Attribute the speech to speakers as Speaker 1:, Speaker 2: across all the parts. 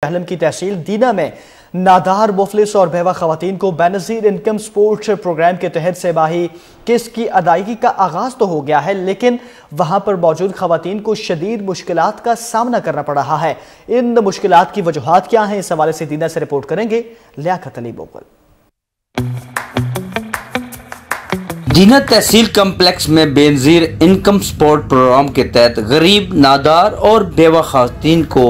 Speaker 1: आहलम की तहसील दीना में नादार, मुफलिस और बेवा खवातीन को बेनज़ीर इनकम सपोर्ट प्रोग्राम के तहत सेमाही किस्त की अदायगी का आगाज तो हो गया है, लेकिन वहां पर मौजूद खवातीन को शदीद मुश्किलात का सामना करना पड़ रहा है। इन मुश्किलात की वजूहात क्या हैं, इस हवाले से दीना से रिपोर्ट करेंगे लियाकत अली बोगल।
Speaker 2: दीना तहसील कम्प्लेक्स में बेनज़ीर इनकम सपोर्ट प्रोग्राम के तहत गरीब, नादार और बेवा खवातीन को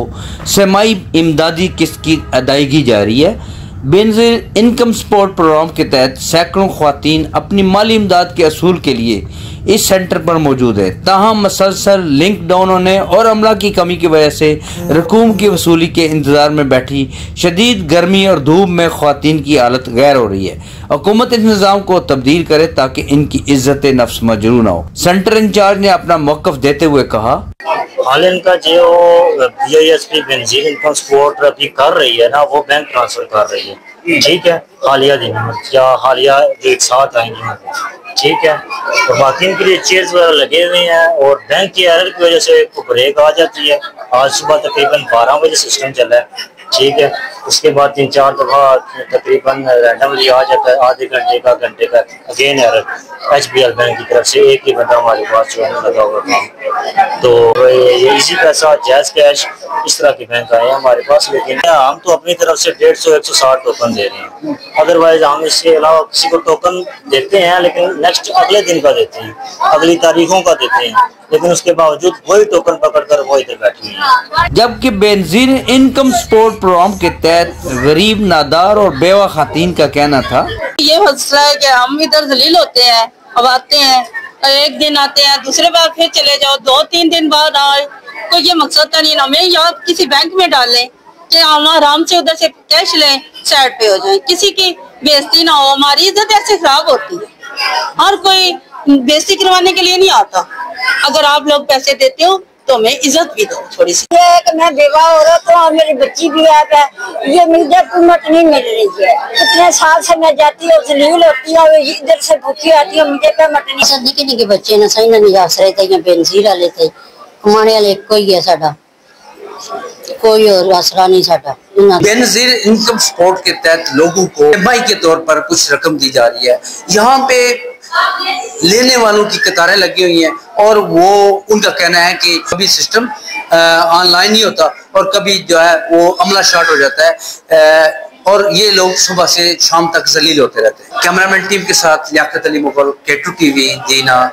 Speaker 2: सेमाई इमदादी किस्त की अदायगी जारी है। बेनज़ीर इनकम सपोर्ट प्रोग्राम के तहत सैकड़ों खवातीन अपनी माली इमदाद के असूल के लिए इस सेंटर पर मौजूद है। ताहम मसलसल लिंक डाउन होने और अमला की कमी की वजह से रकूम की वसूली के इंतजार में बैठी शदीद गर्मी और धूप में खवातीन की हालत गैर हो रही है। हुकूमत इस निज़ाम को तब्दील करे ताकि इनकी इज्जत नफ्स मजरू न हो। सेंटर इंचार्ज ने अपना मौक़िफ़ देते हुए कहा,
Speaker 3: हाल इनका जो BISP बेनज़ीर इनकम सपोर्ट अभी कर रही है ना, वो बैंक ट्रांसफर कर रही है। ठीक है, हालिया दिनों में या हालिया जो एक साथ आएंगे, ठीक है, तो बाकी इनके लिए चेयर्स वगैरह लगे हुए हैं और बैंक की एरर की वजह से ब्रेक आ जाती है। आज सुबह तकरीबन 12 बजे सिस्टम चला है, ठीक है, उसके बाद 3-4 दफा तकरीबन रैंडमली आ जाता है, आधे घंटे का अगेन एरर HBL बैंक की तरफ से। एक ही बंदा हमारे पास जो है लगा हुआ काम, तो ये इसी पैसा जैज कैश इस तरह के बैंक आए हैं हमारे पास। लेकिन हम तो अपनी तरफ से 150-160 टोकन दे रहे हैं, अदरवाइज हम इसके अलावा किसी को टोकन देते हैं, लेकिन नेक्स्ट अगले दिन का देते हैं, अगली तारीखों का देते हैं, लेकिन उसके बावजूद वही टोकन पकड़कर वो इधर बैठी है।
Speaker 2: जबकि बेनज़ीर इनकम सपोर्ट प्रोग्राम के तहत गरीब, नादार और बेवा खातीन का कहना था,
Speaker 4: ये मसला है कि हम इधर जलील होते हैं, अब आते हैं, एक दिन आते हैं, दूसरे बार फिर चले जाओ, 2-3 दिन बाद आए, तो ये मकसद था नहीं ना हमें या किसी बैंक में डालें कि हम आराम से उधर से कैश लें, साइड पे हो जाए, किसी की बेइज्जती ना हो। हमारी इज्जत ऐसे खराब होती है, हर कोई बेइज्जती करवाने के लिए नहीं आता। अगर आप लोग पैसे देते हो तो हमें इज्जत भी दो थोड़ी सी।
Speaker 5: ये है कि मैं बेवा औरत हूँ और मेरी बच्ची भी है, ये मुझे हुकूमत नहीं मिल रही है। इतने साल से मैं जाती हूँ, जलील होती है, इधर से भूखी आती हूँ, मुझे पेमेंट नहीं।
Speaker 6: सर निके निके बच्चे ने सही ना निजास रहे थे, या बेनज़ीर वाले थे, कमाने वाले कोई है साडा, कोई और आसरा नहीं साडा।
Speaker 2: बेनज़ीर इनकम सपोर्ट के तहत लोगों को EMI के तौर पर कुछ रकम दी जा रही है। यहाँ पे लेने वालों की कतारें लगी हुई हैं और वो उनका कहना है कि कभी सिस्टम ऑनलाइन नहीं होता और कभी जो है वो अमला स्टार्ट हो जाता है और ये लोग सुबह से शाम तक जलील होते रहते हैं। कैमरामैन टीम के साथ लियाकत अली मुगल, K2 TV, दीना।